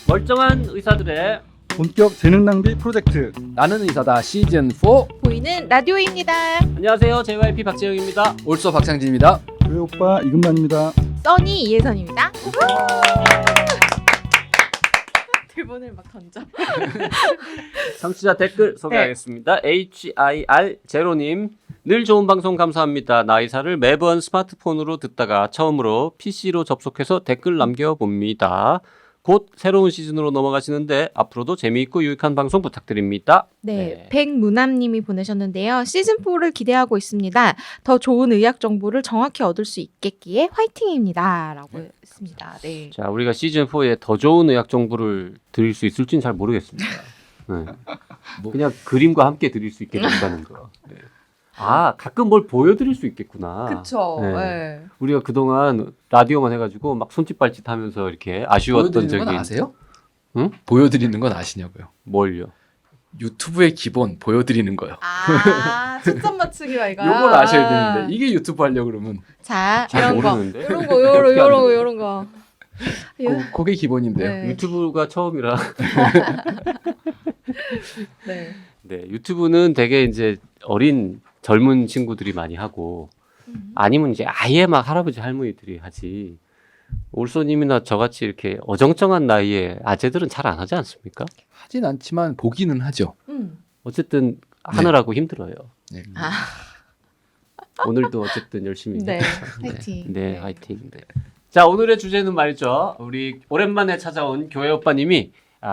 멀쩡한 의사들의 본격 재능 낭비 프로젝트 나는 의사다 시즌 4 보이는 라디오입니다. 안녕하세요. JYP 박재영입니다. 올소 박상진입니다. 교회 오빠 이금만입니다. 써니 이혜선입니다. 대본을 막 던져. 청취자 댓글 소개하겠습니다. HIR 제로님, 늘 좋은 방송 감사합니다. 나이사를 매번 스마트폰으로 듣다가 처음으로 PC로 접속해서 댓글 남겨봅니다. 곧 새로운 시즌으로 넘어가시는데 앞으로도 재미있고 유익한 방송 부탁드립니다. 네, 백문남님이 보내셨는데요. 시즌4를 기대하고 있습니다. 더 좋은 의학 정보를 정확히 얻을 수 있겠기에 화이팅입니다. 라고 했습니다. 네. 자, 우리가 시즌4에 더 좋은 의학 정보를 드릴 수 있을지는 잘 모르겠습니다. 네. 그냥 그림과 함께 드릴 수 있게 된다는 거. 네. 아, 가끔 뭘 보여드릴 수 있겠구나. 그쵸. 네. 네. 우리가 그동안 라디오만 해가지고 막 손짓 발짓 하면서 이렇게 아쉬웠던 보여드리는 적이. 건 아세요? 응? 보여드리는 건 아시냐고요? 뭘요? 유튜브의 기본 보여드리는 거요. 아, 초점 맞추기가 이거야. 요걸 아셔야 되는데 이게 유튜브 하려고 그러면 자, 잘 이런 거. 모르는데? 이런 거, 요런 거. 그게 기본인데요. 네. 유튜브가 처음이라. 네. 네, 유튜브는 되게 이제 어린 젊은 친구들이 많이 하고 아니면 이제 아예 막 할아버지 할머니들이 하지. 올소님이나 저같이 이렇게 어정쩡한 나이에 아재들은 잘 안 하지 않습니까? 하진 않지만 보기는 하죠. 어쨌든 하느라고 힘들어요. 네. 아, 오늘도 어쨌든 열심히. 네. 했죠. 화이팅. 네, 화이팅. 네. 자, 오늘의 주제는 말이죠. 우리 오랜만에 찾아온 교회 오빠님이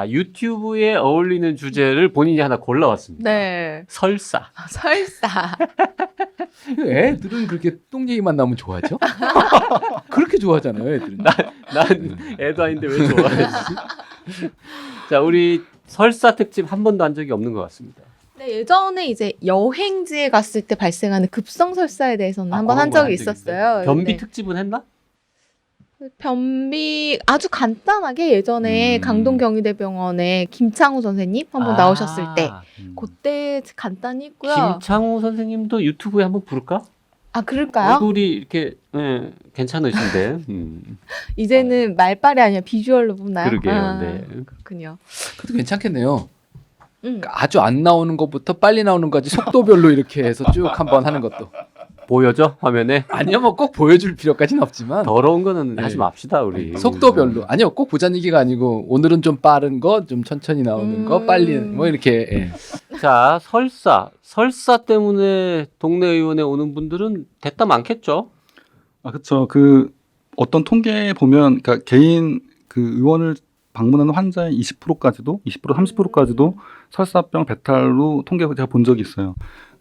유튜브에 어울리는 주제를 본인이 하나 골라왔습니다. 네. 설사. 설사. 애들은 그렇게 똥 얘기만 나오면 좋아하죠? 그렇게 좋아하잖아요, 애들은. 난 애도 아닌데 왜 좋아하지? 자, 우리 설사 특집 한 번도 한 적이 없는 것 같습니다. 네, 예전에 이제 여행지에 갔을 때 발생하는 급성 설사에 대해서는 한번 한 적이 있었어요. 변비 네. 특집은 했나? 변비 아주 간단하게 예전에 강동경희대병원에 김창우 선생님 한번 나오셨을 때 그때 간단히 했고요. 김창우 선생님도 유튜브에 한번 부를까? 아, 그럴까요? 얼굴이 이렇게 괜찮으신데. 이제는 말빨이 아니라 비주얼로 보나요? 그러게요. 아, 네. 그렇군요. 그것도 괜찮겠네요. 음. 그러니까 아주 안 나오는 것부터 빨리 나오는 것까지 속도별로 이렇게 해서 쭉 한번 하는 것도. 보여줘 화면에. 아니요, 뭐 꼭 보여줄 필요까지는 없지만 더러운 거는 네. 하지 맙시다 우리. 속도별로. 아니요, 꼭 보자는 얘기가 아니고 오늘은 좀 빠른 거, 좀 천천히 나오는 거, 빨리 뭐 이렇게. 예. 자, 설사 때문에 동네 의원에 오는 분들은 대따 많겠죠. 그렇죠. 그 어떤 통계에 보면 그러니까 개인 그 의원을 방문하는 환자의 20%까지도 30%까지도 설사병 배탈로 통계 제가 본 적이 있어요.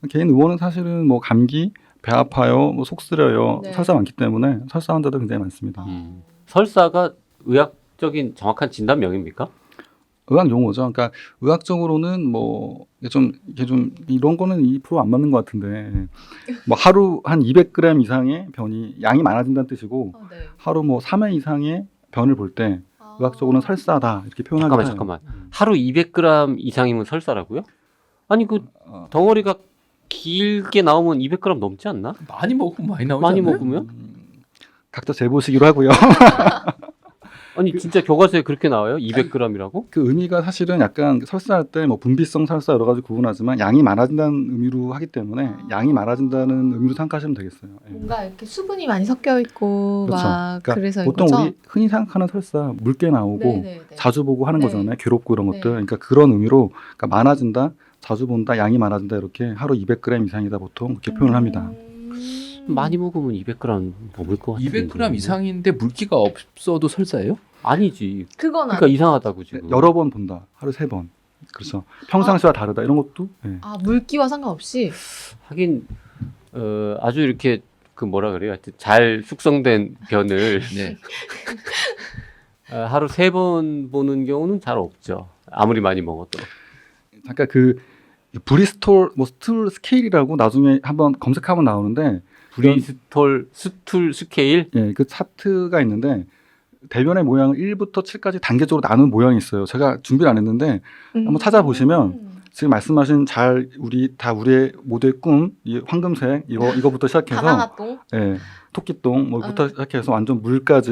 개인 의원은 사실은 뭐 감기, 배 아파요, 뭐 속 쓰려요, 네. 설사 많기 때문에 설사 환자들 굉장히 많습니다. 설사가 의학적인 정확한 진단명입니까? 의학 용어죠. 그러니까 의학적으로는 뭐 이게 좀 이런 거는 2%안 맞는 것 같은데 뭐 하루 한 200g 이상의 변이 양이 많아진다는 뜻이고 네. 하루 뭐 3회 이상의 변을 볼 때 의학적으로는 설사다 이렇게 표현하기도 해요. 잠깐만. 하루 200g 이상이면 설사라고요? 아니 그 덩어리가 길게 나오면 200g 넘지 않나? 많이 먹으면 많이 나오지 많이 않나요? 먹으면? 각자 재보시기로 하고요. 아니 진짜 교과서에 그렇게 나와요? 200g이라고? 그 의미가 사실은 약간 설사할 때 뭐 분비성 설사 여러 가지 구분하지만 양이 많아진다는 의미로 하기 때문에 양이 많아진다는 의미로 생각하시면 되겠어요. 예. 뭔가 이렇게 수분이 많이 섞여 있고 그렇죠. 막 그러니까 그래서 보통 이거죠? 우리 흔히 생각하는 설사 붉게 나오고 네네네. 자주 보고 하는 네. 거잖아요. 괴롭고 이런 네. 것들. 그러니까 그런 의미로 그러니까 많아진다, 자주 본다, 양이 많아진다 이렇게 하루 200g 이상이다 보통 그렇게 표현을 합니다. 많이 먹으면 200g 넘을 것 같은데. 200g 이상인데 물기가 없어도 설사예요? 아니지. 그건 그러니까 이상하다고 지금. 여러 번 본다, 하루 3번. 그렇죠. 평상시와 다르다 이런 것도. 예. 물기와 상관없이 하긴 아주 이렇게 그 뭐라 그래요? 하여튼 잘 숙성된 변을 네. 하루 3번 보는 경우는 잘 없죠. 아무리 많이 먹어도. 잠깐 그 브리스톨 뭐 스툴 스케일이라고 나중에 한번 검색하면 나오는데 브리스톨 스툴 스케일? 예, 그 차트가 있는데 대변의 모양을 1부터 7까지 단계적으로 나눈 모양이 있어요. 제가 준비를 안 했는데 한번 찾아보시면 지금 말씀하신 우리의 모두의 꿈, 이 황금색 이거부터 시작해서 바나나똥? 예, 토끼똥 뭐부터 시작해서 완전 물까지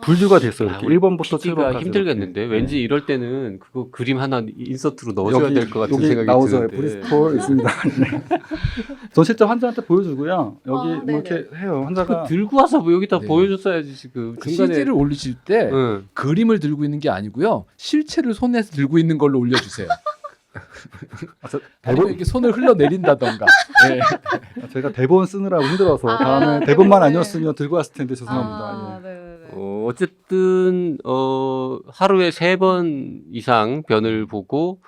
분류가 됐어요. 이렇게 1번부터 PD가 7번까지. 힘들겠는데 왠지 이럴 때는 그거 그림 하나 인서트로 넣어줘야 여기, 될 것 같은 여기 생각이 나오죠. 드는데. 브리스톨 있습니다. 네. 전 실제 환자한테 보여주고요. 여기 아, 뭐 네네. 이렇게 해요. 그거 환자가 들고 와서 뭐 여기다 네. 보여줬어야지 지금 그 중간에. CD를 올리실 때 응. 그림을 들고 있는 게 아니고요. 실체를 손에서 들고 있는 걸로 올려주세요. 아니면 이렇게 손을 흘러내린다던가. 네. 제가 대본 쓰느라고 힘들어서 아, 다음에 대본만 대본을. 아니었으면 들고 왔을 텐데 죄송합니다. 아, 예. 네네네. 어쨌든 하루에 3번 이상 변을 보고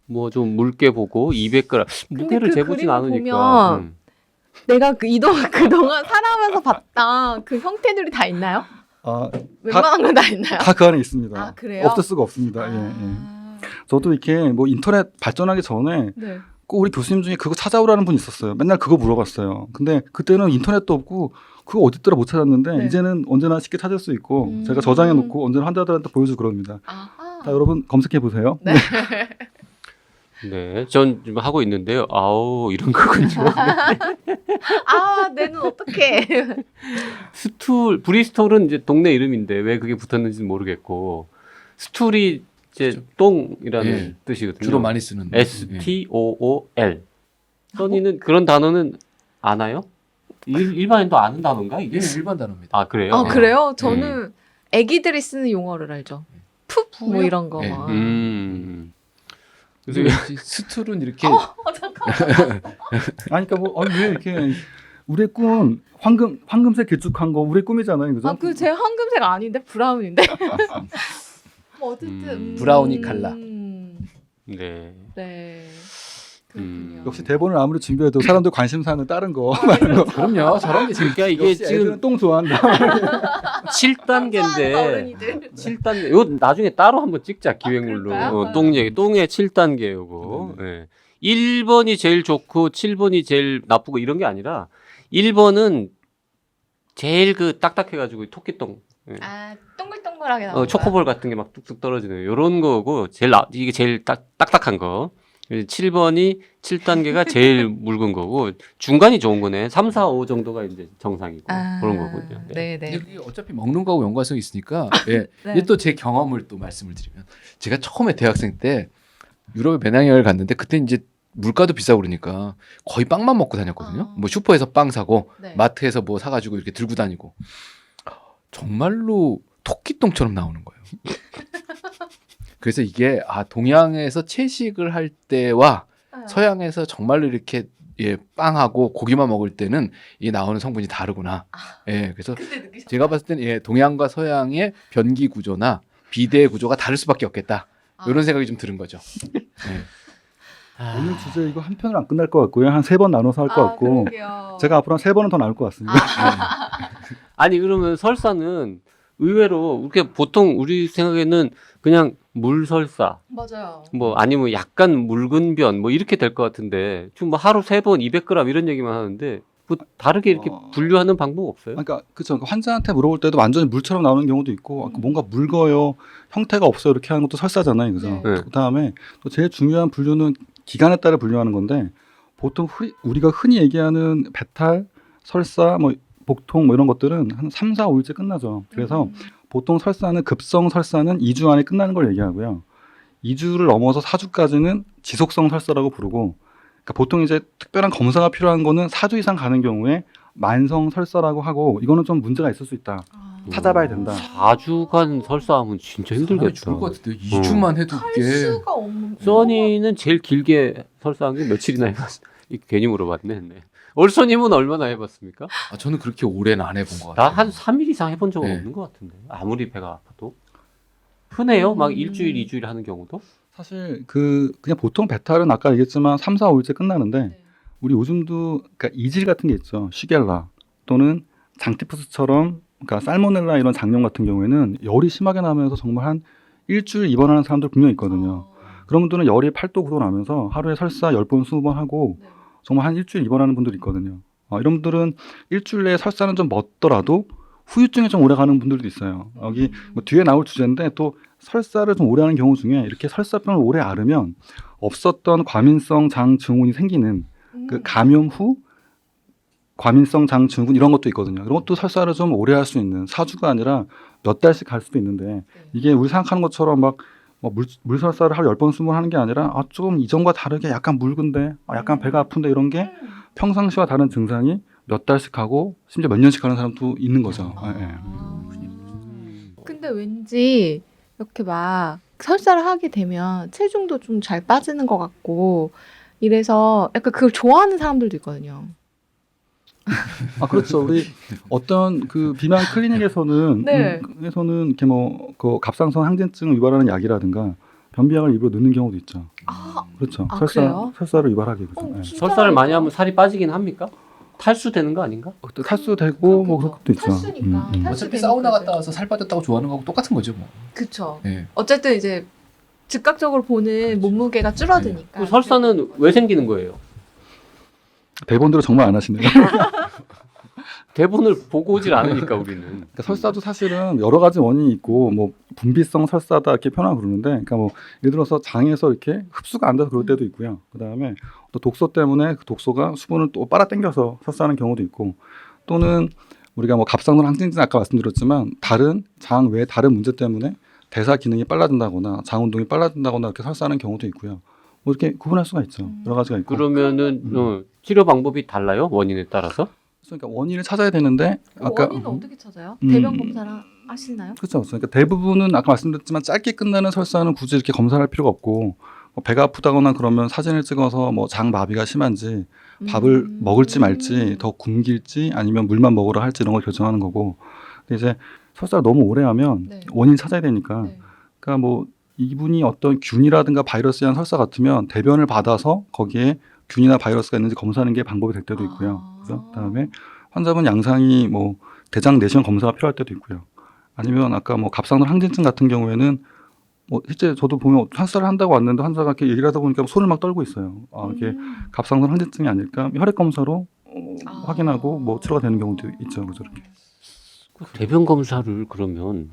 뭐 좀 묽게 보고 200g 무게를 그 재보진 그림을 않으니까. 보면 내가 그동안 살아가면서 봤던 그 형태들이 다 있나요? 아, 웬만한 건 다 있나요? 다 그 안에 있습니다. 아, 그래요? 없을 수가 없습니다. 예, 예. 저도 이렇게 뭐 인터넷 발전하기 전에 네. 꼭 우리 교수님 중에 그거 찾아오라는 분이 있었어요. 맨날 그거 물어봤어요. 근데 그때는 인터넷도 없고 그거 어딨더라 못 찾았는데 네. 이제는 언제나 쉽게 찾을 수 있고 제가 저장해 놓고 언제나 환자들한테 보여주고 그럽니다. 아하. 자, 여러분 검색해 보세요. 네. 네, 전 지금 하고 있는데요. 아우 이런 거군요. 아, 내 눈 어떡해. 브리스톨은 이제 동네 이름인데 왜 그게 붙었는지는 모르겠고 스툴이 이제 똥이라는 예. 뜻이거든요. 주로 많이 쓰는. STOOL. 써니는 그런 단어는 아나요? 일반인도 아는 단어인가 이게? 예, 일반 단어입니다. 아 그래요? 아, 그래요? 저는 애기들이 쓰는 용어를 알죠. 푹 뭐 푸요? 이런 거. 네. 막. 그래서 왠지 스툴은 이렇게 잠깐만. 아니 그러니까 뭐 왜 이렇게 우리의 꿈은 황금색 길쭉한 거 우리의 꿈이잖아요, 그죠? 아, 그 제 황금색 아닌데 브라운인데. 뭐 어쨌든 브라우니 칼라. 네. 네. 그렇군요. 역시 대본을 아무리 준비해도 사람들 관심사는 다른 거. 그럼요. 저런 게 지금 그러니까 이게 역시 지금 애들은 똥 좋아한다. 7단계인데 어른이들. 7단계. 이거 나중에 따로 한번 찍자 기획물로. 그럴까요? 똥 얘기. 똥의 7단계요고. 네. 1번이 제일 좋고 7번이 제일 나쁘고 이런 게 아니라 1번은 제일 그 딱딱해가지고 토끼똥. 예. 아, 동글동글하게 나온 초코볼 같은 게 막 뚝뚝 떨어지는 이런 거고 이게 제일 딱딱한 거. 7번이 7단계가 제일 묽은 거고 중간이 좋은 거네. 3, 4, 5 정도가 이제 정상이고 그런 거군요. 네. 네, 네. 이게 어차피 먹는 거하고 연관성이 있으니까 예. 네. 또 제 경험을 또 말씀을 드리면 제가 처음에 대학생 때 유럽에 배낭여행을 갔는데 그때 이제 물가도 비싸고 그러니까 거의 빵만 먹고 다녔거든요. 뭐 슈퍼에서 빵 사고 네. 마트에서 뭐 사가지고 이렇게 들고 다니고 정말로 토끼똥처럼 나오는 거예요. 그래서 이게 동양에서 채식을 할 때와 서양에서 정말로 이렇게 빵하고 고기만 먹을 때는 이 나오는 성분이 다르구나. 예, 그래서 그때 느끼셨어요? 제가 봤을 때는 동양과 서양의 변기 구조나 비대 구조가 다를 수밖에 없겠다. 이런 생각이 좀 드는 거죠. 오늘 주제 이거 한 편을 안 끝날 것 같고요. 한 3번 나눠서 할 것 같고. 그러게요. 제가 앞으로 한 3번은 더 나올 것 같습니다. 아니 그러면 설사는 의외로 이렇게 보통 우리 생각에는 그냥 물설사 맞아요. 뭐 아니면 약간 묽은 변 뭐 이렇게 될 것 같은데 지금 뭐 하루 3번 200g 이런 얘기만 하는데 뭐 다르게 이렇게 분류하는 방법 없어요? 그러니까 그렇죠. 환자한테 물어볼 때도 완전히 물처럼 나오는 경우도 있고 뭔가 묽어요, 형태가 없어요 이렇게 하는 것도 설사잖아요, 그죠? 네. 네. 그다음에 또 제일 중요한 분류는 기간에 따라 분류하는 건데 보통 우리가 흔히 얘기하는 배탈, 설사, 뭐 복통 뭐 이런 것들은 한 3, 4, 5일째 끝나죠. 그래서 보통 설사는 급성 설사는 2주 안에 끝나는 걸 얘기하고요. 2주를 넘어서 4주까지는 지속성 설사라고 부르고 그러니까 보통 이제 특별한 검사가 필요한 거는 4주 이상 가는 경우에 만성 설사라고 하고 이거는 좀 문제가 있을 수 있다. 찾아봐야 된다. 4주간 설사하면 진짜 힘들겠다. 죽을 것 같은데 2주만 해도 할 꽤 수가 없는. 써니는 제일 길게 설사한 게 며칠이나 해봤어? 괜히 물어봤네. 네. 올소님은 얼마나 해봤습니까? 저는 그렇게 오래는 안 해본 것 나 같아요. 한 3일 이상 해본 적은 네. 없는 것 같은데 아무리 배가 아파도 흔해요? 막 일주일, 2주일 하는 경우도? 사실 그냥 보통 배탈은 아까 얘기했지만 3, 4, 5일째 끝나는데 네. 우리 요즘도 그러니까 이질 같은 게 있죠. 시겔라 또는 장티푸스처럼 그러니까 살모넬라 이런 장염 같은 경우에는 열이 심하게 나면서 정말 한 일주일 입원하는 사람들 분명 있거든요. 그런 분들은 열이 8도 9도 나면서 하루에 설사 10번 20번 하고 네. 정말 한 일주일 입원하는 분들이 있거든요. 이런 분들은 일주일 내에 설사는 좀 멎더라도 후유증이 좀 오래 가는 분들도 있어요. 여기 뭐 뒤에 나올 주제인데 또 설사를 좀 오래 하는 경우 중에 이렇게 설사병을 오래 앓으면 없었던 과민성 장 증후군이 생기는 그 감염 후 과민성 장 증후군 이런 것도 있거든요. 이런 것도 설사를 좀 오래 할 수 있는 4주가 아니라 몇 달씩 갈 수도 있는데 이게 우리 생각하는 것처럼 막 물설사를 하루 10번 20번 하는 게 아니라 좀 이전과 다르게 약간 묽은데 약간 배가 아픈데 이런 게 평상시와 다른 증상이 몇 달씩 하고 심지어 몇 년씩 하는 사람도 있는 거죠. 예. 근데 왠지 이렇게 막 설사를 하게 되면 체중도 좀 잘 빠지는 것 같고 이래서 약간 그걸 좋아하는 사람들도 있거든요. 그렇죠. 우리 어떤 그 비만 클리닉에서는 네. 에서는 이렇게 그 갑상선 항진증을 유발하는 약이라든가 변비약을 일부러 넣는 경우도 있죠. 그렇죠. 그래요? 설사를 유발하게 그죠. 예. 진짜 설사를 많이 하면 살이 빠지긴 합니까? 탈수되는 거 아닌가? 또 탈수되고 뭐 그런 것도 있죠. 탈수니까. 탈수 어차피 되니까 사우나 이제. 갔다 와서 살 빠졌다고 좋아하는 거하고 똑같은 거죠, 뭐. 그쵸. 예. 어쨌든 이제 즉각적으로 보는 몸무게가 줄어드니까. 그 설사는 왜 생기는 거예요? 대본대로 정말 안 하시네요. 대본을 보고 오질 않으니까 우리는. 그러니까 설사도 사실은 여러 가지 원인이 있고 뭐 분비성 설사다 이렇게 표현하고 그러는데, 그러니까 뭐 예를 들어서 장에서 이렇게 흡수가 안 돼서 그럴 때도 있고요. 그 다음에 또 독소 때문에 그 독소가 수분을 또 빨아당겨서 설사하는 경우도 있고, 또는 우리가 뭐 갑상선 항진증 아까 말씀드렸지만 다른 장 외에 다른 문제 때문에 대사 기능이 빨라진다거나 장 운동이 빨라진다거나 이렇게 설사하는 경우도 있고요. 뭐 이렇게 구분할 수가 있죠. 여러 가지가 있고. 그러면은 치료 방법이 달라요? 원인에 따라서? 그러니까 원인을 찾아야 되는데 아까 원인은 어떻게 찾아요? 대변 검사를 하시나요? 그렇죠. 그러니까 대부분은 아까 말씀드렸지만 짧게 끝나는 설사는 굳이 이렇게 검사를 할 필요가 없고, 배가 아프다거나 그러면 사진을 찍어서 뭐 장 마비가 심한지 밥을 먹을지 말지 더 굶길지 아니면 물만 먹으라 할지 이런 걸 결정하는 거고, 근데 이제 설사를 너무 오래 하면 네. 원인 찾아야 되니까 네. 그러니까 뭐 이분이 어떤 균이라든가 바이러스에 의한 설사 같으면 대변을 받아서 거기에 균이나 바이러스가 있는지 검사하는 게 방법이 될 때도 있고요. 그죠? 그다음에 환자분 양상이 뭐 대장 내시경 검사가 필요할 때도 있고요. 아니면 아까 뭐 갑상선 항진증 같은 경우에는 뭐 실제 저도 보면 설사를 한다고 왔는데 환자가 이렇게 얘기를 하다 보니까 손을 막 떨고 있어요. 이게 갑상선 항진증이 아닐까? 혈액 검사로 확인하고 뭐 치료가 되는 경우도 있죠. 그죠? 이렇게. 대변 검사를 그러면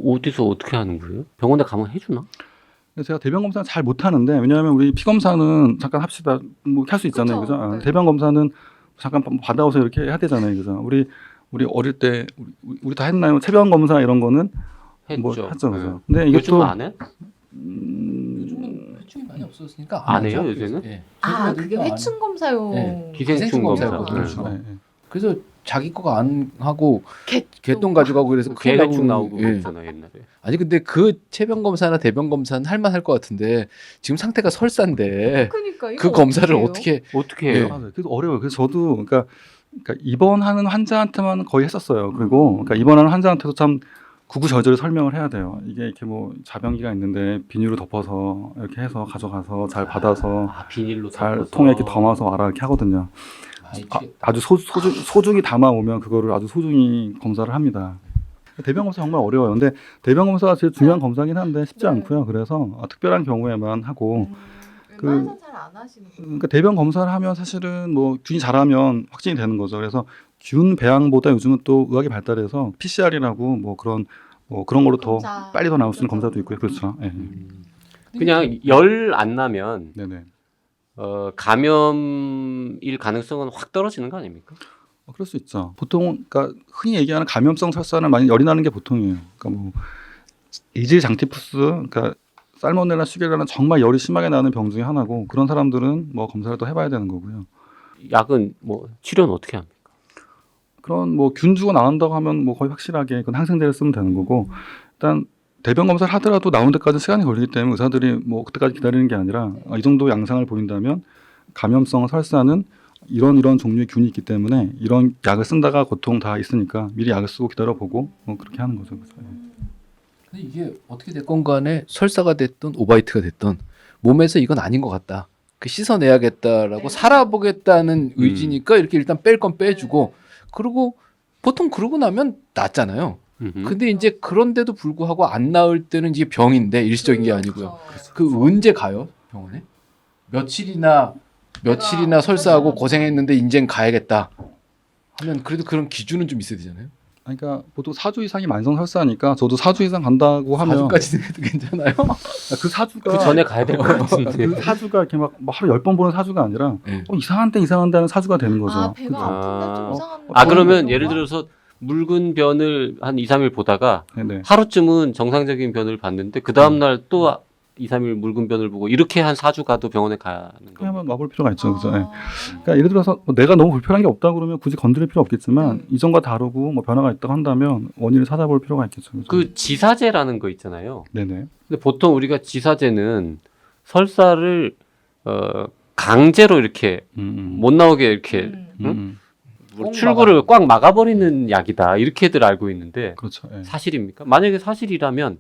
어디서 어떻게 하는 거예요? 병원에 가면 해주나? 제가 대변 검사는 잘 못하는데, 왜냐하면 우리 피 검사는 잠깐 합시다 뭐 할 수 있잖아요, 그쵸? 그죠? 네. 대변 검사는 잠깐 받아와서 이렇게 해야 되잖아요, 그죠? 우리 어릴 때 우리 다 했나요? 체변 검사 이런 거는 했죠. 뭐 했죠, 그죠? 네. 근데 요즘 이것도 안 해? 요즘은 회충이 많이 없어졌으니까 안 하죠. 해요, 요새는? 예. 그게 회충 검사용. 네. 기생충 검사. 검사였거든요. 네, 네. 그래서 자기 거가 안 하고 개똥. 개똥 가져가고 그래서 큰일 개회충 나오고 예. 그랬잖아 옛날에. 아니 근데 그 체변 검사나 대변 검사는 할만할 것 같은데 지금 상태가 설사인데 그러니까 이거 그 검사를 해요? 어떻게 해요? 예. 맞아요. 그래서 어려워요. 그래서 저도 그러니까 입원하는 환자한테만 거의 했었어요. 그리고 그러니까 입원하는 환자한테도 참 구구절절 설명을 해야 돼요. 이게 이렇게 뭐 자변기가 있는데 비닐로 덮어서 이렇게 해서 가져가서 잘 받아서 비닐로 잘 덮어서. 통에 이렇게 담아서 와라 이렇게 하거든요. 아주 소중히 담아 오면 그거를 아주 소중히 검사를 합니다. 대변 검사 정말 어려워요. 근데 대변 검사가 제일 중요한 검사긴 한데 쉽지 네. 않고요. 그래서 특별한 경우에만 하고, 웬만해서 잘 안 하시는 거예요. 그러니까 대변 검사를 하면 사실은 뭐 균이 잘하면 확진이 되는 거죠. 그래서 균 배양보다 요즘은 또 의학이 발달해서 PCR이라고 뭐 그런 걸로 더 검사. 빨리 더 나올 수 있는 검사도 있고요. 그렇죠. 네. 그냥 열 안 나면 네네. 감염일 가능성은 확 떨어지는 거 아닙니까? 그럴 수 있죠. 보통 그러니까 흔히 얘기하는 감염성 설사는 많이 열이 나는 게 보통이에요. 그러니까 뭐 이질 장티푸스, 그러니까 살모넬라, 슈겔라는 정말 열이 심하게 나는 병 중에 하나고, 그런 사람들은 뭐 검사를 또 해봐야 되는 거고요. 약은 뭐 치료는 어떻게 합니까? 그런 뭐 균 주고 나온다고 하면 뭐 거의 확실하게 그건 항생제를 쓰면 되는 거고, 일단 대변 검사를 하더라도 나온 데까지 시간이 걸리기 때문에 의사들이 뭐 그때까지 기다리는 게 아니라 이 정도 양상을 보인다면 감염성 설사는 이런 종류의 균이 있기 때문에 이런 약을 쓴다가 보통 다 있으니까 미리 약을 쓰고 기다려보고 뭐 그렇게 하는 거죠. 그래서. 근데 이게 어떻게 됐건 간에 설사가 됐든 오바이트가 됐든 몸에서 이건 아닌 것 같다. 그 씻어내야겠다라고 네. 살아보겠다는 의지니까 이렇게 일단 뺄 건 빼주고, 그리고 보통 그러고 나면 낫잖아요. 근데 이제 그런데도 불구하고 안 나을 때는 이게 병인데 일시적인 게 아니고요. 그 언제 가요 병원에? 며칠이나 설사하고 고생했는데 인젠 가야겠다 하면 그래도 그런 기준은 좀 있어야 되잖아요. 그러니까 보통 4주 이상이 만성 설사니까 저도 4주 이상 간다고 하면 4주까지는 해도 괜찮아요? 그 4주가 그 전에 가야 될 것 같은데. 그 4주가 이렇게 막 하루 10번 보는 4주가 아니라 네. 이상한데 하는 4주가 되는 거죠. 아 배가 아픈데 좀 아. 이상한. 아 그러면 예를 들어서 묽은 변을 한 2, 3일 보다가 네네. 하루쯤은 정상적인 변을 봤는데 그 다음날 또 2, 3일 묽은 변을 보고 이렇게 한 4주 가도 병원에 가는 그냥 거예요. 한번 와볼 필요가 있죠. 그죠? 예. 아. 그러니까 예를 들어서 뭐 내가 너무 불편한 게 없다 그러면 굳이 건드릴 필요 없겠지만 네. 이전과 다르고 뭐 변화가 있다고 한다면 원인을 찾아볼 필요가 있겠죠. 그죠? 그 지사제라는 거 있잖아요. 네네. 근데 보통 우리가 지사제는 설사를 강제로 이렇게 못 나오게 이렇게 응? 꼭 출구를 꽉 막아버리는 약이다 이렇게들 알고 있는데 그렇죠. 예. 사실입니까? 만약에 사실이라면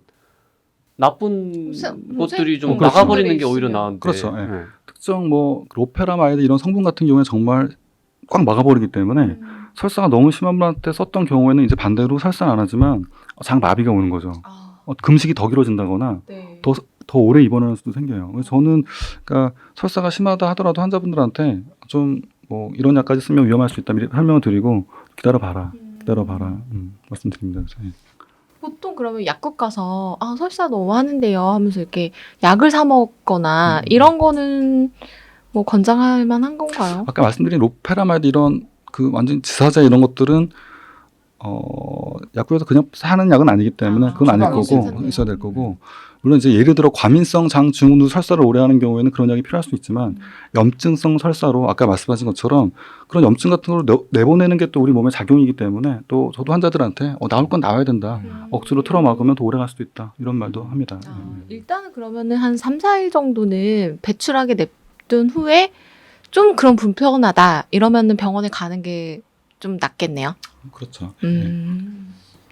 나쁜 것들이 좀 그렇죠. 막아버리는 게 오히려 나은데 그렇죠. 예. 특정 뭐 로페라마이드 이런 성분 같은 경우에 정말 꽉 막아버리기 때문에 설사가 너무 심한 분한테 썼던 경우에는 이제 반대로 설사는 안 하지만 장 마비가 오는 거죠. 금식이 더 길어진다거나 네. 더 오래 입원하는 수도 생겨요. 그래서 저는 그러니까 설사가 심하다 하더라도 환자분들한테 좀 뭐 이런 약까지 쓰면 위험할 수 있다 미리 설명을 드리고 기다려봐라 말씀드립니다. 그래서, 예. 보통 그러면 약국 가서 설사 너무 하는데요 하면서 이렇게 약을 사 먹거나 이런 거는 뭐 권장할 만한 건가요? 아까 말씀드린 로페라마이드 이런 그 완전 지사제 이런 것들은 약국에서 그냥 사는 약은 아니기 때문에 그건 아닐 거고 괜찮네요. 있어야 될 거고 물론 이제 예를 들어 과민성 장 증후군 설사를 오래 하는 경우에는 그런 약이 필요할 수 있지만 염증성 설사로 아까 말씀하신 것처럼 그런 염증 같은 걸 내보내는 게 또 우리 몸의 작용이기 때문에 또 저도 환자들한테 나올 건 나와야 된다. 억지로 틀어막으면 더 오래 갈 수도 있다. 이런 말도 합니다. 일단은 그러면은 한 3, 4일 정도는 배출하게 냅둔 후에 좀 그런 불편하다 이러면은 병원에 가는 게 좀 낫겠네요. 그렇죠.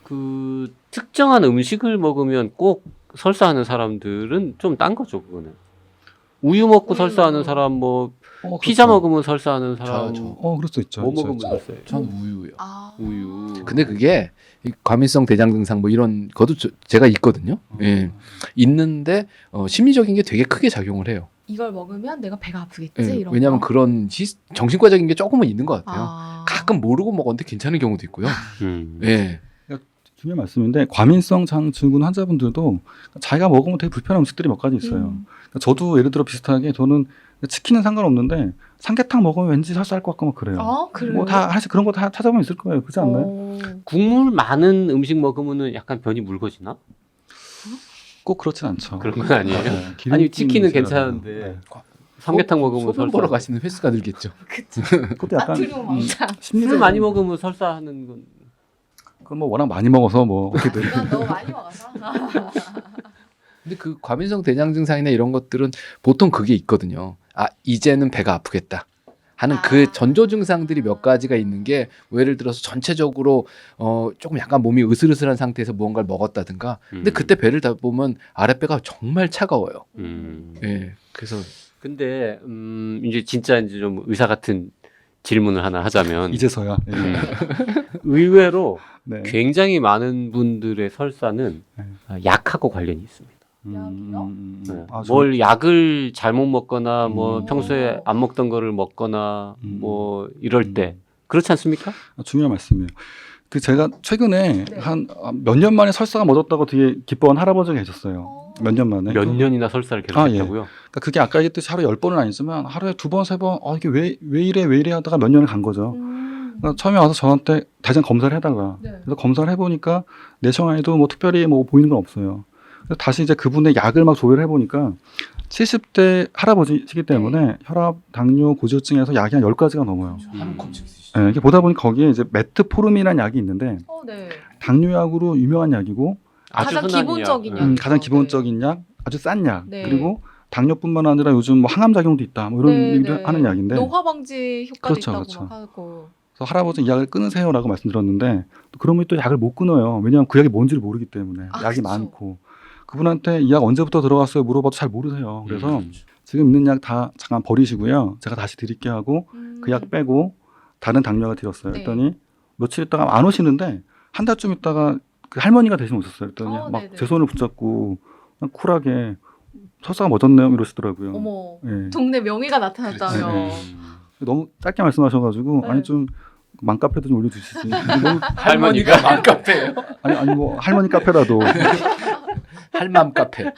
그 특정한 음식을 먹으면 꼭 설사하는 사람들은 좀 딴 거죠 그거는. 우유 먹고 설사하는 사람 뭐 피자 그렇죠. 먹으면 설사하는 사람 그럴 수 있죠. 뭐 있죠, 먹으면 있죠. 설사해요? 전 우유요. 우유. 근데 그게 이 과민성 대장 증상 뭐 이런 것도 제가 있거든요. 예. 있는데 심리적인 게 되게 크게 작용을 해요. 이걸 먹으면 내가 배가 아프겠지 예. 이런 왜냐하면 거. 그런 정신과적인 게 조금은 있는 것 같아요. 가끔 모르고 먹었는데 괜찮은 경우도 있고요. 예. 중요한 말씀인데 과민성 장 증후군 환자분들도 자기가 먹으면 되게 불편한 음식들이 몇 가지 있어요. 그러니까 저도 예를 들어 비슷하게 저는 치킨은 상관없는데 삼계탕 먹으면 왠지 설사할 것 같고 막 그래요. 그래요? 뭐 다 사실 그런 거 다 찾아보면 있을 거예요. 그렇지 않나요? 국물 많은 음식 먹으면은 약간 변이 묽어지나? 꼭 그렇진 않죠. 그런 건 아니에요. 네, 아니 기름진 치킨은 음식이라서. 괜찮은데 네. 삼계탕 먹으면 소변 보러 가시는 횟수가 늘겠죠. 그치. 그것도 약간 나트륨 왕창. 술 심리적 많이 먹으면 설사하는 건 그건 뭐 워낙 많이 먹어서 뭐 어떻게든 이건 너무 많이 먹어서. 근데 그 과민성 대장 증상이나 이런 것들은 보통 그게 있거든요. 이제는 배가 아프겠다 하는 그 전조 증상들이 몇 가지가 있는 게 예를 들어서 전체적으로 조금 약간 몸이 으슬으슬한 상태에서 무언가를 먹었다든가. 근데 그때 배를 다 보면 아랫배가 정말 차가워요. 예. 그래서 근데 이제 진짜 이제 좀 의사 같은 질문을 하나 하자면 이제서야. 예. 의외로 네. 굉장히 많은 분들의 설사는 약하고 관련이 있습니다. 네. 뭘 약을 잘못 먹거나 뭐 평소에 안 먹던 거를 먹거나 뭐 이럴 때 그렇지 않습니까? 중요한 말씀이에요. 그 제가 최근에 네. 한 몇 년 만에 설사가 멎었다고 되게 기뻐한 할아버지가 계셨어요. 몇 년 만에. 몇 년이나 설사를 계속 아, 예. 했다고요? 그러니까 그게 아까 얘기했듯이 하루에 10번은 아니지만 하루에 2번, 3번 이게 왜 이래 하다가 몇 년을 간 거죠. 그러니까 처음에 와서 저한테 대장 검사를 해다가 네. 그래서 검사를 해보니까 내시경에도 뭐 특별히 뭐 보이는 건 없어요. 그래서 다시 이제 그분의 약을 막 조회를 해보니까 70대 할아버지시기 때문에 혈압, 당뇨, 고지혈증에서 약이 한 10가지가 넘어요. 한 컵씩 드시죠. 네, 이게 보다 보니 거기에 이제 메트포르민이라는 약이 있는데 네. 당뇨약으로 유명한 약이고 아주 가장 흔한 기본적인 약. 약. 가장 기본적인 약, 아주 싼 약. 네. 그리고 당뇨뿐만 아니라 요즘 뭐 항암 작용도 있다. 뭐 이런 얘기도 하는 약인데. 노화 방지 효과도 그렇죠, 있다고 그렇죠. 막 하고. 그래서 할아버지 이 약을 끊으세요라고 말씀드렸는데 또 그러면 또 약을 못 끊어요. 왜냐하면 그 약이 뭔지를 모르기 때문에 약이 그쵸. 많고 그분한테 이 약 언제부터 들어갔어요 물어봐도 잘 모르세요. 그래서 지금 있는 약 다 잠깐 버리시고요. 제가 다시 드릴게 하고 그 약 빼고 다른 당뇨약을 드렸어요. 네. 그랬더니 며칠 있다가 안 오시는데 한 달쯤 있다가 그 할머니가 대신 오셨어요. 그랬더니 막 네네. 제 손을 붙잡고 그냥 쿨하게 설사가 멎었네요 이러시더라고요. 어머. 예. 동네 명의가 나타났다며. 네, 너무 짧게 말씀하셔가지고 네. 아니 좀 맘카페도 좀 올려주시지. 너무 할머니가 맘카페예요. 아니 뭐 할머니 카페라도 할맘 카페.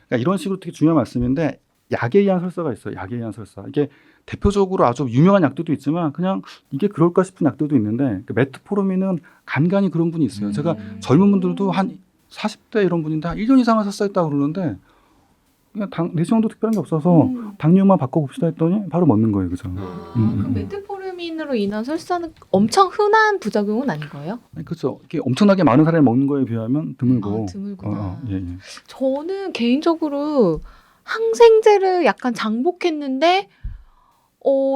그러니까 이런 식으로 되게 중요한 말씀인데 약에 의한 설사가 있어요. 약에 의한 설사. 이게 대표적으로 아주 유명한 약들도 있지만 그냥 이게 그럴까 싶은 약들도 있는데 그 메트포르민은 간간히 그런 분이 있어요. 제가 젊은 분들도 한 40대 이런 분인데 한 1년 이상을 설사했다고 그러는데 그냥 내시경도 특별한 게 없어서 당뇨만 바꿔봅시다 했더니 바로 먹는 거예요. 그죠? 그럼 메트포르민으로 인한 설사는 엄청 흔한 부작용은 아닌 거예요? 아니, 그렇죠. 이게 엄청나게 많은 사람이 먹는 거에 비하면 드물고. 드물구나. 예. 저는 개인적으로 항생제를 약간 장복했는데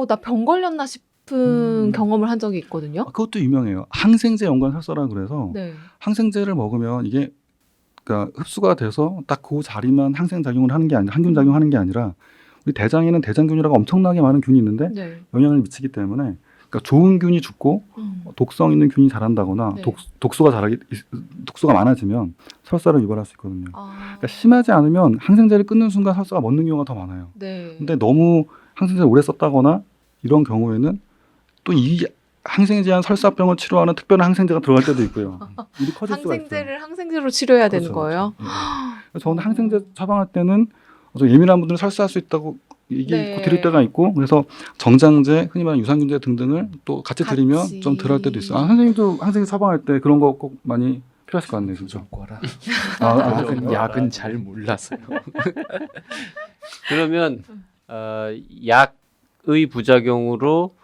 나 병 걸렸나 싶은 경험을 한 적이 있거든요. 그것도 유명해요. 항생제 연관 설사라 그래서 네. 항생제를 먹으면 이게 그러니까 흡수가 돼서 딱 그 자리만 항생 작용을 하는 게 아니라 항균 작용하는 게 아니라 우리 대장에는 대장균이라고 엄청나게 많은 균이 있는데 네. 영향을 미치기 때문에 그러니까 좋은 균이 죽고 독성 있는 균이 자란다거나 네. 독소가 많아지면 설사를 유발할 수 있거든요. 아. 그러니까 심하지 않으면 항생제를 끊는 순간 설사가 멎는 경우가 더 많아요. 네. 근데 너무 항생제를 오래 썼다거나 이런 경우에는 또 이 항생제한 설사병을 치료하는 특별한 항생제가 들어갈 때도 있고요. 일이 커질 수가 있어요. 항생제를 항생제로 치료해야 되는 그렇죠, 거예요? 그렇죠. 예. 저는 항생제 처방할 때는 좀 예민한 분들은 설사할 수 있다고 얘기 드릴 때가 있고 그래서 정장제, 흔히 말하는 유산균제 등등을 또 같이 드리면 좀 덜 할 때도 있어요. 선생님도 항생제 처방할 때 그런 거 꼭 많이 필요하실 것 같네요. 진짜. 거라. 그래요? 약은 잘 몰라서요. 그러면 약의 부작용으로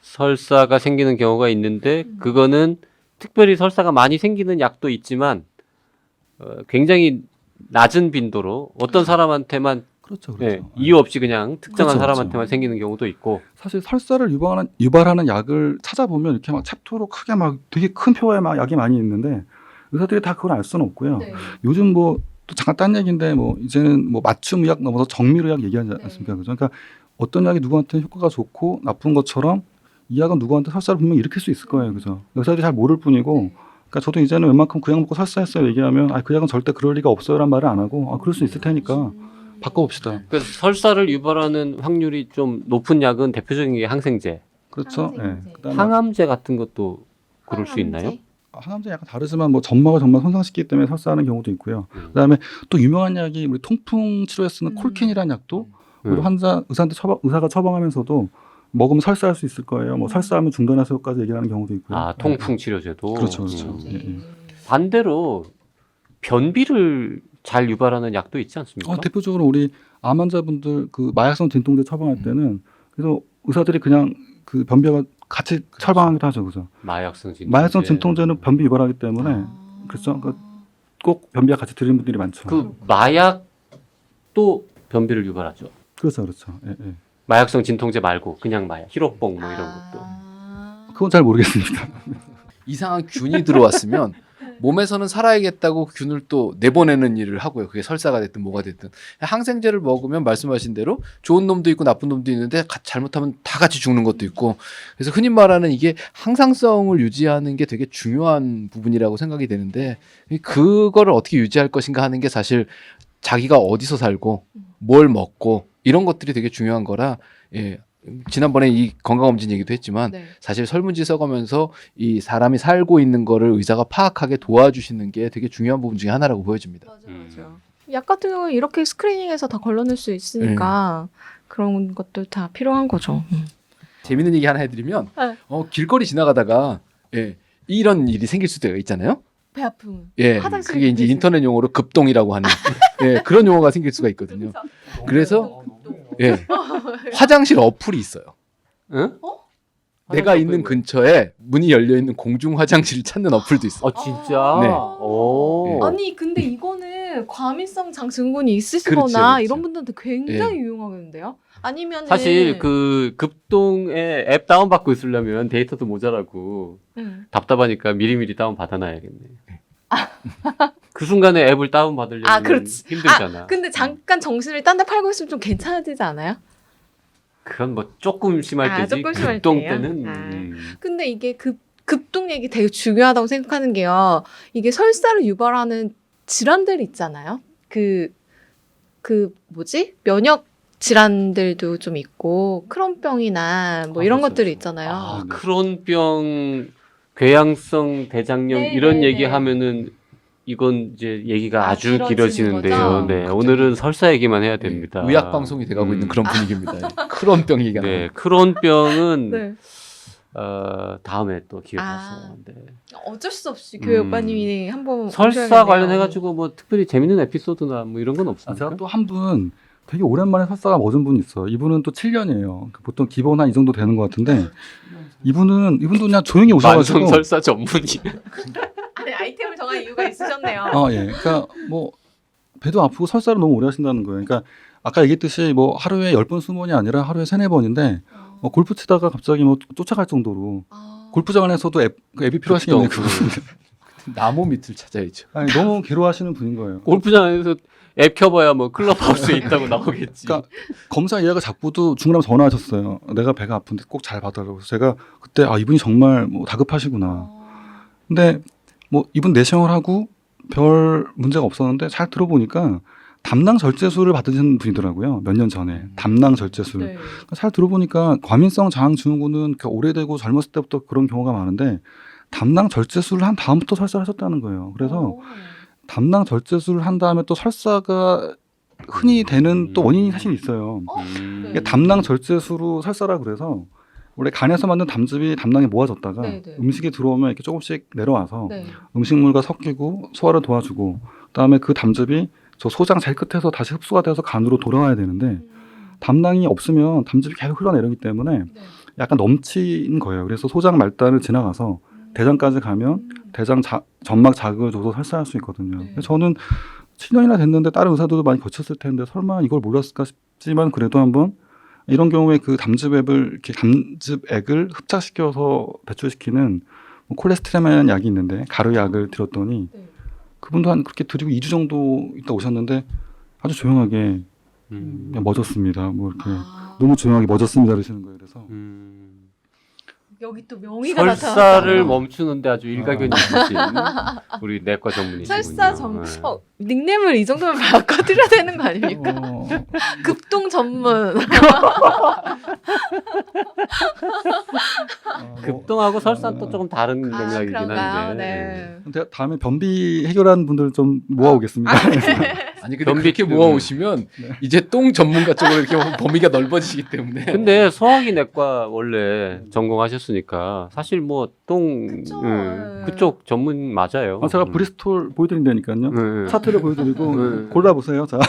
설사가 생기는 경우가 있는데 그거는 특별히 설사가 많이 생기는 약도 있지만 굉장히 낮은 빈도로 어떤 사람한테만 그렇죠. 이유 없이 그냥 특정한 그렇죠, 사람한테만 생기는 경우도 있고 사실 설사를 유발하는 약을 찾아보면 이렇게 막 챕터로 크게 막 되게 큰 표에 막 약이 많이 있는데 의사들이 다 그걸 알 수는 없고요. 네. 요즘 뭐 또 잠깐 딴 얘기인데 뭐 이제는 뭐 맞춤 의학 넘어서 정밀의학 얘기하지 않습니까? 그죠? 그러니까 어떤 약이 누구한테 효과가 좋고 나쁜 것처럼 이 약은 누구한테 설사를 분명히 일으킬 수 있을 거예요. 그죠? 의사들이 잘 모를 뿐이고 그러니까 저도 이제는 웬만큼 그 약 먹고 설사했어요 얘기하면 그 약은 절대 그럴 리가 없어요란 말을 안 하고 그럴 수 있을 테니까 바꿔봅시다. 그 설사를 유발하는 확률이 좀 높은 약은 대표적인 게 항생제, 그렇죠. 항생제. 예. 그다음에 항암제 같은 것도 그럴 수 있나요? 항암제 약간 다르지만 뭐 점막을 정말 손상시키기 때문에 설사하는 경우도 있고요. 그다음에 또 유명한 약이 우리 통풍 치료에 쓰는 콜켄이라는 약도 우리 의사가 처방하면서도 먹으면 설사할 수 있을 거예요. 뭐 설사하면 중단하세요까지 얘기하는 경우도 있고요. 통풍 치료제도. 그렇죠. 반대로 변비를 잘 유발하는 약도 있지 않습니까? 대표적으로 우리 암 환자분들 그 마약성 진통제 처방할 때는 그래서 의사들이 그냥 그 변비가 같이 처방하기도 하죠, 그죠? 마약성 진통제는 변비 유발하기 때문에 그렇죠. 그러니까 꼭 변비와 같이 드리는 분들이 많죠. 그 마약도 변비를 유발하죠. 그렇죠. 예. 마약성 진통제 말고 그냥 마약, 히로뽕 뭐 이런 것도. 그건 잘 모르겠습니다. 이상한 균이 들어왔으면 몸에서는 살아야겠다고 균을 또 내보내는 일을 하고요. 그게 설사가 됐든 뭐가 됐든. 항생제를 먹으면 말씀하신 대로 좋은 놈도 있고 나쁜 놈도 있는데 잘못하면 다 같이 죽는 것도 있고. 그래서 흔히 말하는 이게 항상성을 유지하는 게 되게 중요한 부분이라고 생각이 되는데 그거를 어떻게 유지할 것인가 하는 게 사실 자기가 어디서 살고 뭘 먹고 이런 것들이 되게 중요한 거라 지난번에 이 건강검진 얘기도 했지만 사실 설문지 써가면서 이 사람이 살고 있는 거를 의사가 파악하게 도와주시는 게 되게 중요한 부분 중에 하나라고 보여집니다. 맞아. 약 같은 경우는 이렇게 스크리닝해서 다 걸러낼 수 있으니까 그런 것들 다 필요한 거죠. 재밌는 얘기 하나 해드리면 길거리 지나가다가 이런 일이 생길 수도 있잖아요. 배 아픔. 그게 이제 인터넷 용어로 급동이라고 하는 그런 용어가 생길 수가 있거든요. 그래서 화장실 어플이 있어요. 응? 내가 있는 근처에 문이 열려 있는 공중 화장실을 찾는 어플도 있어요. 진짜? 네. 오. 아니 근데 이거는 과민성 장 증후군이 있으시거나 그렇죠. 이런 분들한테 굉장히 유용하겠는데요? 아니면 사실 그 급동에 앱 다운받고 있으려면 데이터도 모자라고 답답하니까 미리미리 다운 받아놔야겠네. 그 순간에 앱을 다운 받으려면 힘들잖아. 근데 잠깐 정신을 딴 데 팔고 있으면 좀 괜찮아지지 않아요? 그건 뭐 조금 심할 때지. 조금 심할 급동 때요? 때는. 근데 이게 급동 얘기 되게 중요하다고 생각하는 게요. 이게 설사를 유발하는 질환들 있잖아요. 그 뭐지? 면역 질환들도 좀 있고 크론병이나 뭐 이런 것들이 있잖아요. 크론병, 궤양성 대장염 이런 얘기 하면은 이건 이제 얘기가 아, 아주 길어지는 길어지는데요. 거죠? 네, 그쵸. 오늘은 설사 얘기만 해야 됩니다. 의학 방송이 돼가고 있는 그런 분위기입니다. 크론병 얘기가 네, 나오고. 크론병은 네. 다음에 또 기회가서. 아. 네. 어쩔 수 없이 교회 오빠님이 한번 설사 오셔야겠네요. 관련해가지고 뭐 특별히 재밌는 에피소드나 뭐 이런 건 아, 없습니까? 제가 또 한 분 되게 오랜만에 설사가 멎은 분이 있어요. 이분은 또 7년이에요. 보통 기본 한 이 정도 되는 것 같은데 이분도 그냥 조용히 오셔가지고 만성 설사 전문의. 아니 아이템을 정할 이유가 있으셨네요. 예. 그러니까 뭐 배도 아프고 설사를 너무 오래 하신다는 거예요. 그러니까 아까 얘기했듯이 뭐 하루에 10번, 20번이 아니라 하루에 3-4번인데 골프 치다가 갑자기 뭐 쫓아갈 정도로 골프장 안에서도 앱이 필요하시겠네요. 그쵸. 그분. 나무 밑을 찾아야죠. 아니, 너무 괴로워하시는 분인 거예요. 골프장 안에서 앱 켜봐야 뭐 클럽하우스에 있다고 나오겠지. 그러니까 검사 예약을 잡고도 중간에 전화하셨어요. 내가 배가 아픈데 꼭 잘 봐달라고. 그래서 제가 그때 이분이 정말 뭐 다급하시구나. 근데 뭐 이분 내시경을 하고 별 문제가 없었는데 잘 들어보니까 담낭 절제술을 받으신 분이더라고요. 몇 년 전에 담낭 절제술. 네. 잘 들어보니까 과민성 장항 증후군은 오래되고 젊었을 때부터 그런 경우가 많은데 담낭 절제술을 한 다음부터 설사를 하셨다는 거예요. 그래서 담낭 절제술을 한 다음에 또 설사가 흔히 되는 또 원인이 사실 있어요. 네. 이게 담낭 절제술로 설사라 그래서 원래 간에서 만든 담즙이 담낭에 모아졌다가 네, 네. 음식이 들어오면 이렇게 조금씩 내려와서 네. 음식물과 섞이고 소화를 도와주고 그다음에 그 담즙이 저 소장 제일 끝에서 다시 흡수가 돼서 간으로 돌아와야 되는데 담낭이 없으면 담즙이 계속 흘러내리기 때문에 네. 약간 넘치는 거예요. 그래서 소장 말단을 지나가서 대장까지 가면 대장 점막 자극을 줘서 설사할 수 있거든요. 네. 그래서 저는 7년이나 됐는데 다른 의사들도 많이 거쳤을 텐데 설마 이걸 몰랐을까 싶지만 그래도 한번 이런 경우에 그 담즙액을 흡착시켜서 배출시키는 뭐 콜레스테라는 약이 있는데 가루약을 드렸더니 네. 그분도 한 그렇게 드리고 2주 정도 있다 오셨는데 아주 조용하게 그냥 멎었습니다. 뭐 이렇게 너무 조용하게 멎었습니다 그러시는 거예요. 그래서 여기 또 명의가 설사를 나타났어요. 멈추는데 아주 일가견이 있으신 우리 내과 전문의시군요. 설사 전 네. 닉네임을 이 정도면 바꿔드려야 되는 거 아닙니까? 급동 전문. 급동하고 설사는 또 조금 다른 아, 맥락이긴 그런가요? 한데. 네. 제가 다음에 변비 해결하는 분들 좀 모아오겠습니다. 아니 근데 변비 그렇게 때문에. 모아오시면 이제 똥 전문가 쪽으로 이렇게 범위가 넓어지기 때문에. 근데 소화기 내과 원래 전공하셨으니까 사실 뭐 똥 그쵸. 그쪽 전문 맞아요. 제가 브리스톨 보여드린다니까요. 네. 차트를 보여드리고 네. 골라보세요. 자.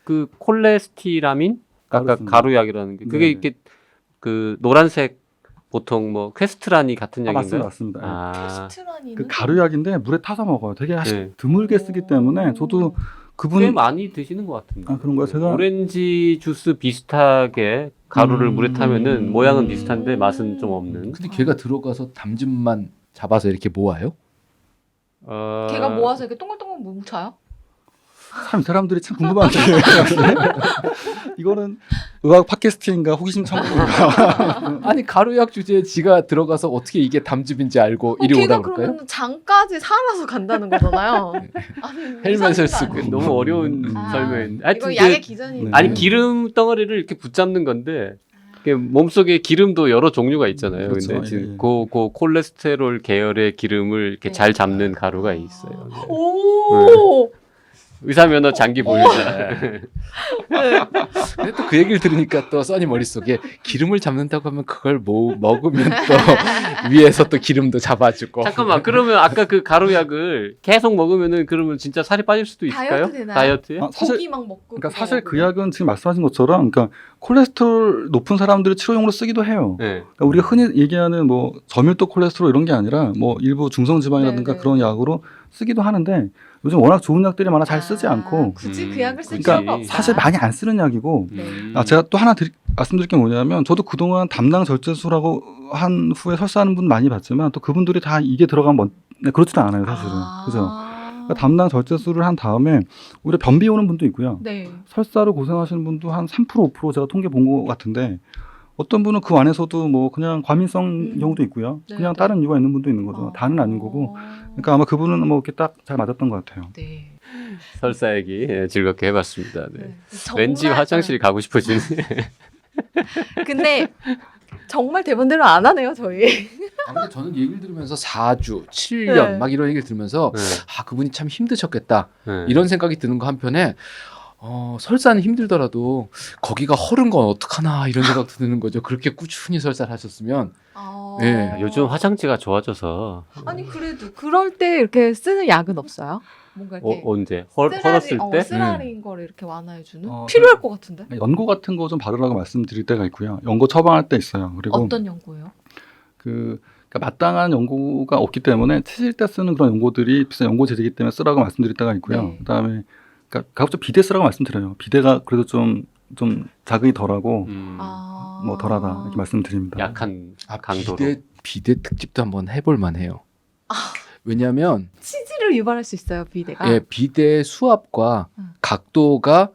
그 콜레스티라민 아까 그렇습니다. 가루약이라는 게 그게 네네. 이렇게 그 노란색 보통 뭐 퀘스트라니 같은 약인가요? 맞습니다. 아, 퀘스트라니는 그 가루약인데 물에 타서 먹어요. 되게 네. 드물게 쓰기 때문에 저도 꽤 그분 많이 드시는 것 같은데. 아, 그런가요? 제가- 오렌지 주스 비슷하게 가루를 물에 타면은 모양은 비슷한데 맛은 좀 없는. 근데 걔가 들어가서 담즙만 잡아서 이렇게 모아요? 걔가 모아서 이렇게 동글동글 뭉쳐요? 참 사람들이 참 궁금한 게 이거는 의학 팟캐스트인가 호기심 천국인가 아니 가루약 주제에 지가 들어가서 어떻게 이게 담즙인지 알고 이리 걔가 오라 그럴까요? 그러면 장까지 살아서 간다는 거잖아요. 아니, 헬멧을 이상한 쓰고. 거 아니에요? 너무 어려운 아, 설명인데. 이거 하여튼 약의 그- 기전이. 네. 아니 기름 덩어리를 이렇게 붙잡는 건데 이게 몸속에 기름도 여러 종류가 있잖아요. 그렇죠. 근데 예, 지금 예. 그 콜레스테롤 계열의 기름을 이렇게 네. 잘 잡는 가루가 있어요. 네. 오. 의사 면허 장기 보유자. 네. 근데 또 그 얘기를 들으니까 또 써니 머릿속에 기름을 잡는다고 하면 그걸 먹으면 또 위에서 또 기름도 잡아주고. 잠깐만 그러면 아까 그 가루약을 계속 먹으면은 그러면 진짜 살이 빠질 수도 있을까요? 다이어트 되나요? 다이어트에? 아, 사실 고기 막 먹고. 그러니까 그거 사실 그 먹으면. 약은 지금 말씀하신 것처럼 그러니까 콜레스테롤 높은 사람들이 치료용으로 쓰기도 해요. 네. 그러니까 우리가 흔히 얘기하는 뭐 저밀도 콜레스테롤 이런 게 아니라 뭐 일부 중성 지방이라든가 네네. 그런 약으로 쓰기도 하는데 요즘 워낙 좋은 약들이 많아 잘 쓰지 않고 굳이 그 약을 쓸 그러니까 필요가 없다. 사실 많이 안 쓰는 약이고 네. 제가 또 하나 말씀드릴 게 뭐냐면 저도 그동안 담낭 절제술하고 한 후에 설사하는 분 많이 봤지만 또 그분들이 다 이게 들어가면 그렇지도 않아요 사실은. 그죠? 그러니까 담낭 절제술을 한 다음에 오히려 변비 오는 분도 있고요. 네. 설사로 고생하시는 분도 한 3% 5% 제가 통계 본 것 같은데 어떤 분은 그 안에서도 뭐 그냥 과민성 경우도 있고요. 네, 그냥 네. 다른 이유가 있는 분도 있는 거죠. 다는 아닌 거고. 그러니까 아마 그분은 뭐 이렇게 딱 잘 맞았던 것 같아요. 네. 설사 얘기 즐겁게 해봤습니다. 네. 네. 왠지 정말- 화장실 가고 싶어지는. 근데 정말 대본대로 안 하네요, 저희. 근데 저는 얘기를 들으면서 4주, 7년 네. 막 이런 얘기를 들으면서 네. 그분이 참 힘드셨겠다. 네. 이런 생각이 드는 거 한편에 설사는 힘들더라도 거기가 허른 건 어떡하나 이런 생각도 드는 거죠. 그렇게 꾸준히 설사를 하셨으면. 네. 요즘 화장지가 좋아져서 아니 그래도 그럴 때 이렇게 쓰는 약은 없어요? 뭔가 이렇게 언제 헐었을 때 쓰라린 거를 이렇게 완화해주는 어, 필요할 것 같은데 연고 같은 거 좀 바르라고 말씀드릴 때가 있고요. 연고 처방할 때 있어요. 그리고 어떤 연고예요? 그러니까 마땅한 연고가 없기 때문에 치실 때 쓰는 그런 연고들이 비싼 연고 제제이기 때문에 쓰라고 말씀드릴 때가 있고요. 네. 그다음에 그러니까 가급적 비대 쓰라고 말씀드려요. 비대가 그래도 좀 자극이 덜하고 뭐 덜하다 이렇게 말씀드립니다. 약한 강도로 비대 특집도 한번 해볼 만해요. 왜냐하면 치질을 유발할 수 있어요 비대가. 예, 비대 수압과 각도가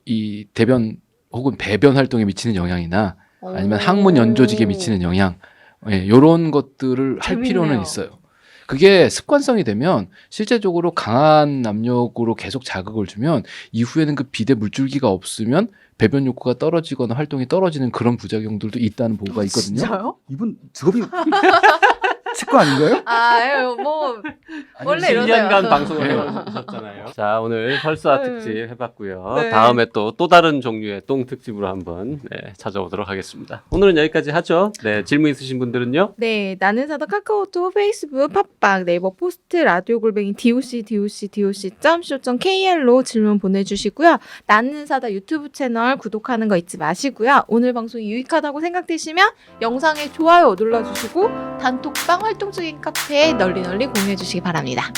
이 대변 혹은 배변 활동에 미치는 영향이나 아니면 항문 연조직에 미치는 영향, 이런 것들을 할 재밌네요. 필요는 있어요. 그게 습관성이 되면 실제적으로 강한 압력으로 계속 자극을 주면 이후에는 그 비대 물줄기가 없으면 배변 욕구가 떨어지거나 활동이 떨어지는 그런 부작용들도 있다는 보고가 있거든요. 진짜요? 이분 직업이 치과 아닌가요? 뭐 원래 7년간 이러세요. 방송을 네. 해오셨잖아요. 자, 오늘 설사 네. 특집 해봤고요. 네. 다음에 또 다른 종류의 똥 특집으로 한번 찾아오도록 하겠습니다. 오늘은 여기까지 하죠. 네, 질문 있으신 분들은요. 네, 나는 사다 카카오톡, 페이스북, 팟빵, 네이버 포스트, 라디오 골뱅이 doc.co.kr로 질문 보내주시고요. 나는 사다 유튜브 채널 구독하는 거 잊지 마시고요. 오늘 방송이 유익하다고 생각되시면 영상에 좋아요 눌러주시고 단톡방 활동 중인 카페에 널리 공유해 주시기 바랍니다.